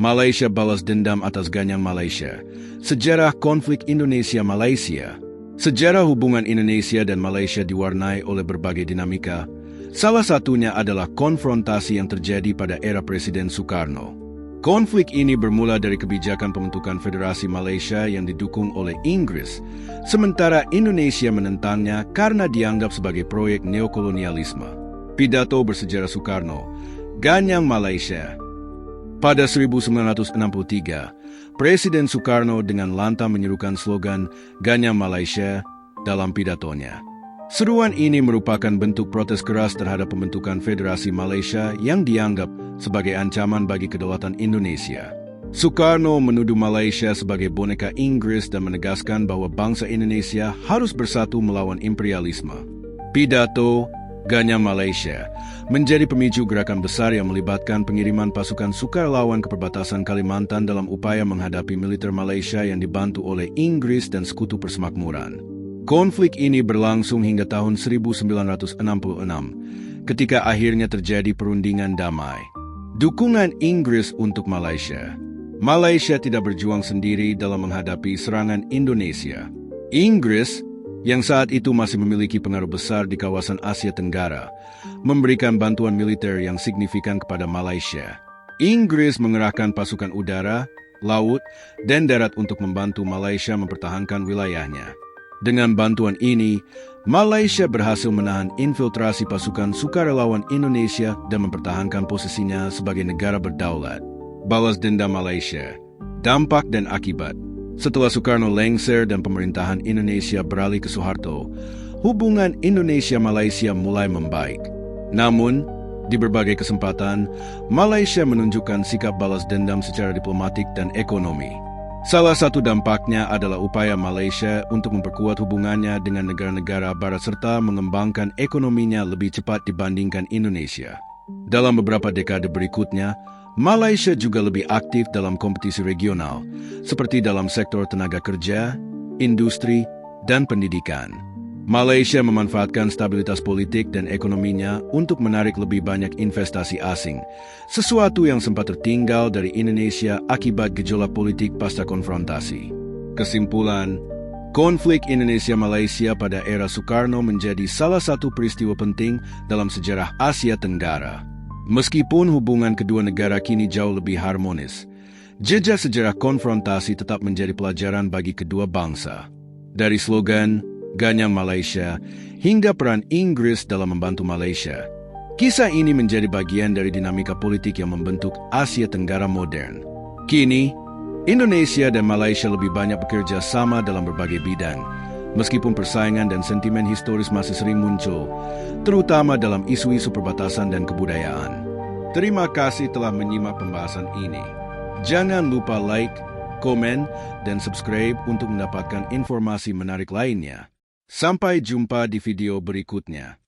Malaysia balas dendam atas Ganyang Malaysia. Sejarah konflik Indonesia-Malaysia. Sejarah hubungan Indonesia dan Malaysia diwarnai oleh berbagai dinamika. Salah satunya adalah konfrontasi yang terjadi pada era Presiden Soekarno. Konflik ini bermula dari kebijakan pembentukan Federasi Malaysia yang didukung oleh Inggris, sementara Indonesia menentangnya karena dianggap sebagai proyek neokolonialisme. Pidato bersejarah Soekarno, Ganyang Malaysia. Pada 1963, Presiden Soekarno dengan lantang menyerukan slogan Ganyang Malaysia dalam pidatonya. Seruan ini merupakan bentuk protes keras terhadap pembentukan Federasi Malaysia yang dianggap sebagai ancaman bagi kedaulatan Indonesia. Soekarno menuduh Malaysia sebagai boneka Inggris dan menegaskan bahwa bangsa Indonesia harus bersatu melawan imperialisme. Pidato Ganyang Malaysia menjadi pemicu gerakan besar yang melibatkan pengiriman pasukan sukarelawan ke perbatasan Kalimantan dalam upaya menghadapi militer Malaysia yang dibantu oleh Inggris dan Sekutu Persemakmuran. Konflik ini berlangsung hingga tahun 1966, ketika akhirnya terjadi perundingan damai. Dukungan Inggris untuk Malaysia. Malaysia tidak berjuang sendiri dalam menghadapi serangan Indonesia. Inggris, yang saat itu masih memiliki pengaruh besar di kawasan Asia Tenggara, memberikan bantuan militer yang signifikan kepada Malaysia. Inggris mengerahkan pasukan udara, laut, dan darat untuk membantu Malaysia mempertahankan wilayahnya. Dengan bantuan ini, Malaysia berhasil menahan infiltrasi pasukan sukarelawan Indonesia dan mempertahankan posisinya sebagai negara berdaulat. Balas dendam Malaysia. Dampak dan akibat. Setelah Soekarno lengser dan pemerintahan Indonesia beralih ke Soeharto, hubungan Indonesia-Malaysia mulai membaik. Namun, di berbagai kesempatan, Malaysia menunjukkan sikap balas dendam secara diplomatik dan ekonomi. Salah satu dampaknya adalah upaya Malaysia untuk memperkuat hubungannya dengan negara-negara barat serta mengembangkan ekonominya lebih cepat dibandingkan Indonesia. Dalam beberapa dekade berikutnya, Malaysia juga lebih aktif dalam kompetisi regional, seperti dalam sektor tenaga kerja, industri, dan pendidikan. Malaysia memanfaatkan stabilitas politik dan ekonominya untuk menarik lebih banyak investasi asing, sesuatu yang sempat tertinggal dari Indonesia akibat gejolak politik pasca konfrontasi. Kesimpulan, konflik Indonesia-Malaysia pada era Soekarno menjadi salah satu peristiwa penting dalam sejarah Asia Tenggara. Meskipun hubungan kedua negara kini jauh lebih harmonis, jejak sejarah konfrontasi tetap menjadi pelajaran bagi kedua bangsa. Dari slogan Ganyang Malaysia hingga peran Inggris dalam membantu Malaysia, kisah ini menjadi bagian dari dinamika politik yang membentuk Asia Tenggara modern. Kini, Indonesia dan Malaysia lebih banyak bekerja sama dalam berbagai bidang, meskipun persaingan dan sentimen historis masih sering muncul, terutama dalam isu-isu perbatasan dan kebudayaan. Terima kasih telah menyimak pembahasan ini. Jangan lupa like, komen, dan subscribe untuk mendapatkan informasi menarik lainnya. Sampai jumpa di video berikutnya.